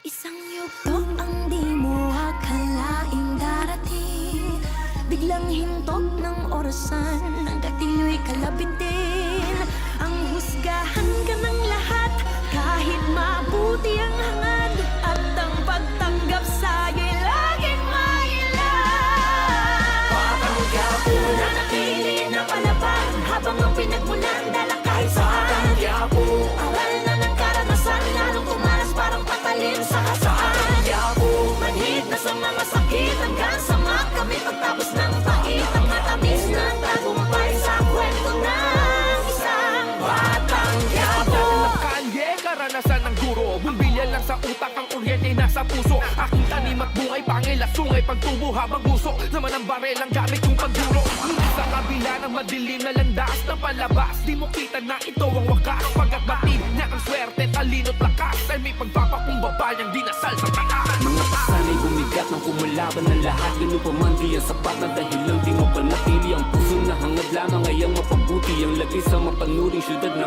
Isang yugto ang di mo akalaing darating, biglang hintok ng orasan, hanggang tiyo'y kalapit din. Ang husgahan ka ng lahat, kahit mabuti ang hangad, at ang pagtanggap sa'yo'y laging mailan. Patanggap mo na Nanatili na palaban, habang ang pinagmulan dala kahit saan. Patanggap mo Aral na ng karanasan, lalong kumalas parang patalim sa kasaan. Patanggap mo Manhid na sa mga sakit, hanggang sa kami pagtapos ng pait. Ang matamis na tagumpay sa kwento ng isang Patanggap mo Kalye, karanasan ng guro, bumbilya lang sa utak, ang kuryente nasa puso. Aking tanim at bungay, pangil at sungay, pagtubo habang gusto naman ang barel ang gamit kong pagduro. Sa kabila ng madilim na landas ng palabas, di mo kita na ito ang wakas. Pagkat batid na ang swerte, talino't lakas, ay may pagpapakumbaba niyang dinasal sa taas. Mga pasanay bumigat ng kumulaban ng lahat. Ganun pa man di ang sapat na dahil lang di mo panatili ang puso na hangad lamang ay ang mapabuti. Ang lagay sa mapanuring syudad ng